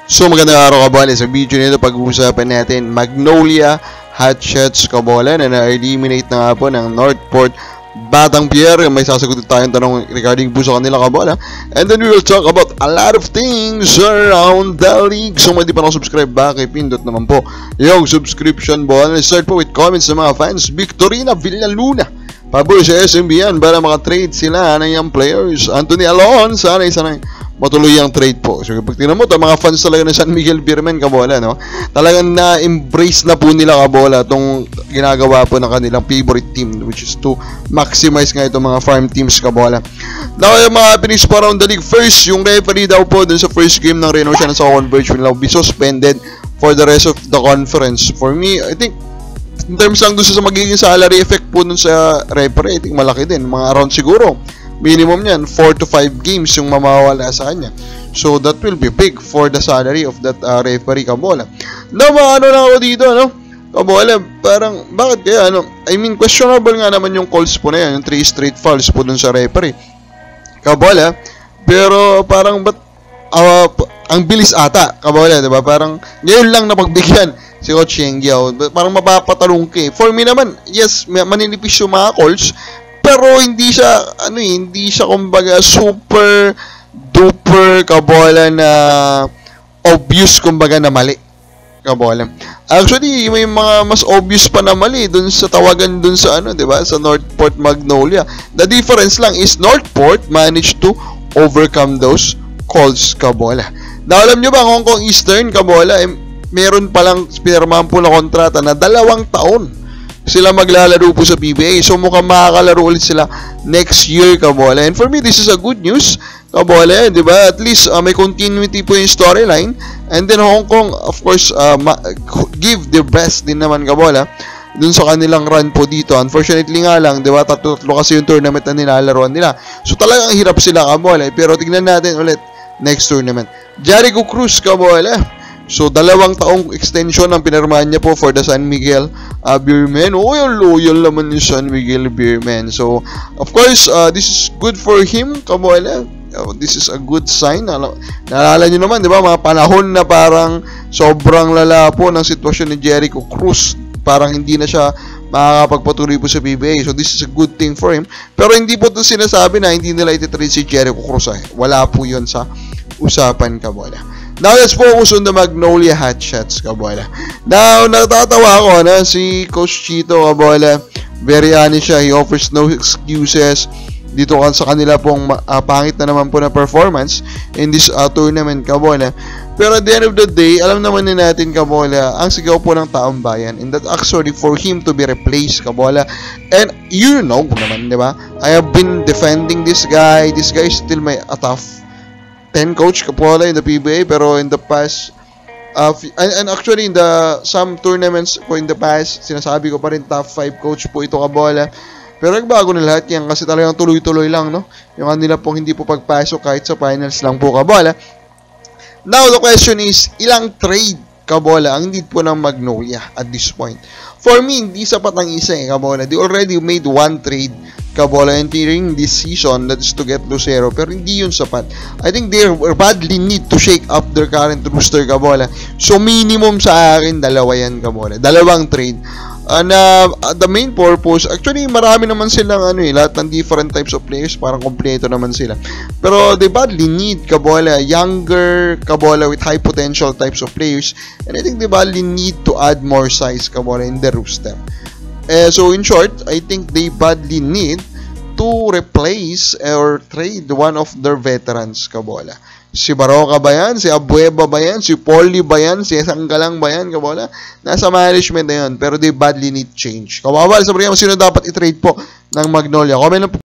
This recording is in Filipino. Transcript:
So magandang araw kabola. Sa video nito pag-uusapan natin Magnolia Hotshots kabola na na-eliminate na nga po ng Northport Batang Pier. May sasagot tayong tanong regarding po sa kanila kabola. And then we will talk about a lot of things around the league. So kung hindi pa nakasubscribe, pindot naman po yung subscription button. Let's start po with comments ng mga fans. Victorina Villaluna, pabor sa SMB yan para makatrade sila ng young players. Anthony Alon, sanay matuloy ang trade po. So pag tingnan mo ito, mga fans talaga ng San Miguel Beermen kabola, no? Talagang na-embrace na po nila kabola itong ginagawa po ng kanilang favorite team, which is to maximize nga itong mga farm teams kabola. Now, yung mga happenings pa around the league. First, yung referee daw po dun sa first game ng Reno siya sa Converge will be suspended for the rest of the conference. For me, I think in terms lang dun sa magiging salary effect po dun sa referee, I think malaki din. Mga around siguro minimum niyan 4 to 5 games yung mamawala sa kanya. So that will be big for the salary of that referee kabola. Now, ano lang ako dito, no? Kabola, parang bakit kaya, ano? I mean, questionable nga naman yung calls po na yan, yung 3 straight fouls po dun sa referee kabola. Pero parang ang bilis ata kabola, diba? Parang ngayon lang napagbigyan si Coach Yengyao. Parang mapapatalong ka. For me naman, yes, maninipis yung mga calls, pero hindi siya kumbaga super duper kabola na obvious kumbaga na mali kabola. Actually, may mga mas obvious pa na mali dun sa tawagan dun sa di ba? Sa Northport Magnolia. The difference lang is Northport managed to overcome those calls kabola. Now, alam nyo ba, Hong Kong Eastern kabola, meron palang pinirmahan po na kontrata na 2 taon sila maglalaro po sa PBA. So mukhang makakalaro ulit sila next year kabola. And for me, this is a good news kabola, di ba? At least may continuity po yung storyline. And then Hong Kong, of course, give their best din naman kabola dun sa kanilang run po dito. Unfortunately nga lang, di ba? Tatlo kasi yung tournament na nilalaroan nila. So talagang hirap sila kabola. Pero tignan natin ulit next tournament. Jericho Cruz kabola. So, 2 taong extension ang pinirmahan niya po for the San Miguel Beermen. Oh, yung loyal naman ni San Miguel Beermen. So, of course, this is good for him, kabola. This is a good sign. Naalala nyo naman, di ba, mga panahon na parang sobrang lala po ng sitwasyon ni Jericho Cruz. Parang hindi na siya makakapagpatuloy po sa PBA. So, this is a good thing for him. Pero hindi po ito sinasabi na hindi nila ititrade si Jericho Cruz. Wala po yun sa usapan, kabola. Now, let's focus on the Magnolia Hotshots, kabola. Now, natatawa ako na si Coach Chito, kabola. Very honest siya. He offers no excuses dito sa kanila pong pangit na naman po na performance in this tournament, kabola. Pero at the end of the day, alam naman din natin, kabola, ang sigaw po ng taong bayan. And that actually for him to be replaced, kabola. And you know naman, di ba? I have been defending this guy. This guy is still a tough 10 coach kabola in the PBA, pero in the past and actually in some tournaments po in the past, sinasabi ko pa rin top 5 coach po ito kabola. Pero nagbago na lahat yan kasi talagang tuloy-tuloy lang, no? Yung kanila pong hindi po pagpasok kahit sa finals lang po kabola. Now the question is, ilang trade kabola ang need po ng Magnolia at this point? For me, hindi sapat ang isa kabola. They already made 1 trade kabola entering this season, that is to get Lucero, pero hindi yun sapat. I think they badly need to shake up their current roster kabola. So minimum sa akin 2 yan kabola, 2 trade. The main purpose, actually marami naman silang lahat ng different types of players, parang kompleto naman sila. Pero they badly need kabola younger kabola with high potential types of players, and I think they badly need to add more size kabola in the roster. So in short, I think they badly need to replace or trade one of their veterans kabola. Si Baroka ba yan? Si Abueva ba yan? Si Polly ba yan? Si Sanggalang ba yan kabola? Nasa management na yun, pero they badly need change. Kawawa, sabi niya, sino dapat i-trade po ng Magnolia? Comment lang po.